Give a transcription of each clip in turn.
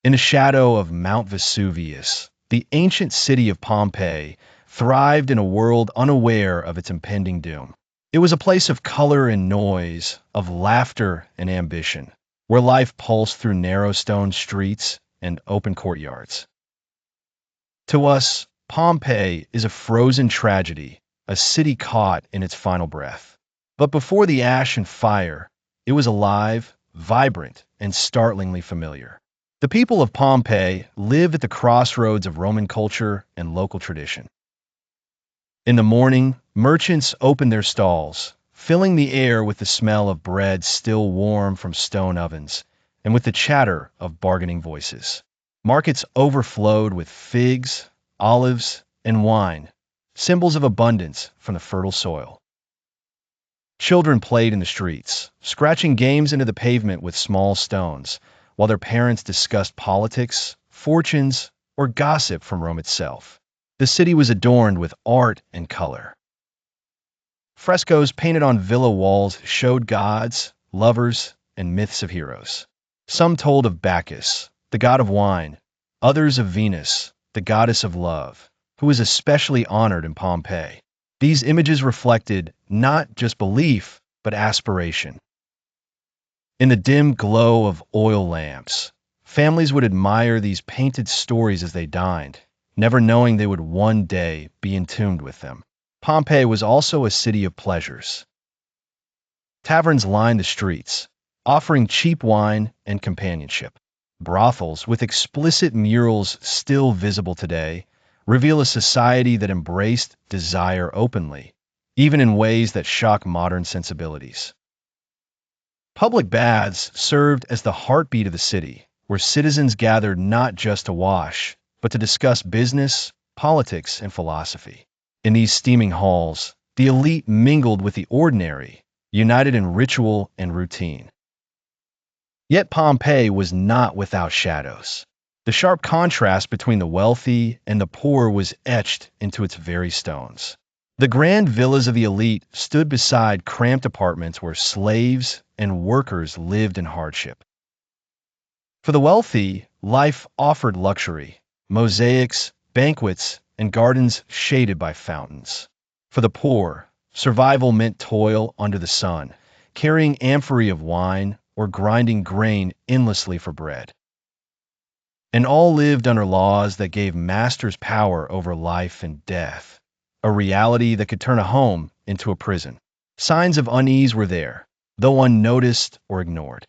In the shadow of Mount Vesuvius, the ancient city of Pompeii thrived in a world unaware of its impending doom. It was a place of color and noise, of laughter and ambition, where life pulsed through narrow stone streets and open courtyards. To us, Pompeii is a frozen tragedy, a city caught in its final breath. But before the ash and fire, it was alive, vibrant, and startlingly familiar. The people of Pompeii lived at the crossroads of Roman culture and local tradition. In the morning, merchants opened their stalls, filling the air with the smell of bread still warm from stone ovens, and with the chatter of bargaining voices. Markets overflowed with figs, olives, and wine, symbols of abundance from the fertile soil. Children played in the streets, scratching games into the pavement with small stones, while their parents discussed politics, fortunes, or gossip from Rome itself. The city was adorned with art and color. Frescoes painted on villa walls showed gods, lovers, and myths of heroes. Some told of Bacchus, the god of wine, others of Venus, the goddess of love, who was especially honored in Pompeii. These images reflected not just belief, but aspiration. In the dim glow of oil lamps, families would admire these painted stories as they dined, never knowing they would one day be entombed with them. Pompeii was also a city of pleasures. Taverns lined the streets, offering cheap wine and companionship. Brothels, with explicit murals still visible today, reveal a society that embraced desire openly, even in ways that shock modern sensibilities. Public baths served as the heartbeat of the city, where citizens gathered not just to wash, but to discuss business, politics, and philosophy. In these steaming halls, the elite mingled with the ordinary, united in ritual and routine. Yet Pompeii was not without shadows. The sharp contrast between the wealthy and the poor was etched into its very stones. The grand villas of the elite stood beside cramped apartments where slaves and workers lived in hardship. For the wealthy, life offered luxury, mosaics, banquets, and gardens shaded by fountains. For the poor, survival meant toil under the sun, carrying amphorae of wine or grinding grain endlessly for bread. And all lived under laws that gave masters power over life and death, a reality that could turn a home into a prison. Signs of unease were there, though unnoticed or ignored.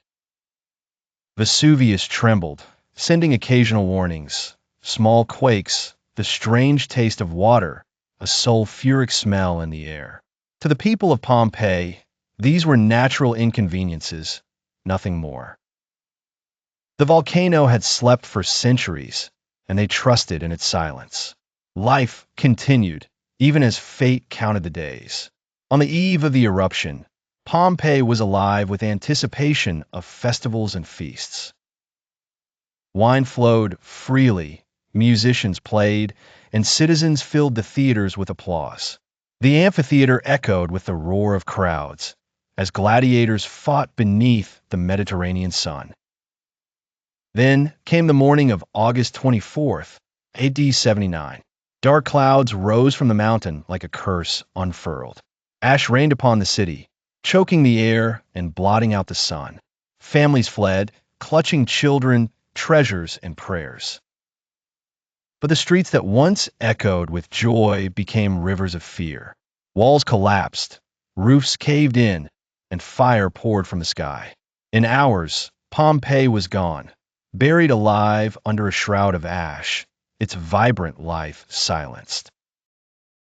Vesuvius trembled, sending occasional warnings, small quakes, the strange taste of water, a sulfuric smell in the air. To the people of Pompeii, these were natural inconveniences, nothing more. The volcano had slept for centuries, and they trusted in its silence. Life continued, even as fate counted the days. On the eve of the eruption, Pompeii was alive with anticipation of festivals and feasts. Wine flowed freely, musicians played, and citizens filled the theaters with applause. The amphitheater echoed with the roar of crowds, as gladiators fought beneath the Mediterranean sun. Then came the morning of August 24th, AD 79. Dark clouds rose from the mountain like a curse unfurled. Ash rained upon the city, choking the air and blotting out the sun. Families fled, clutching children, treasures, and prayers. But the streets that once echoed with joy became rivers of fear. Walls collapsed, roofs caved in, and fire poured from the sky. In hours, Pompeii was gone, buried alive under a shroud of ash, its vibrant life silenced.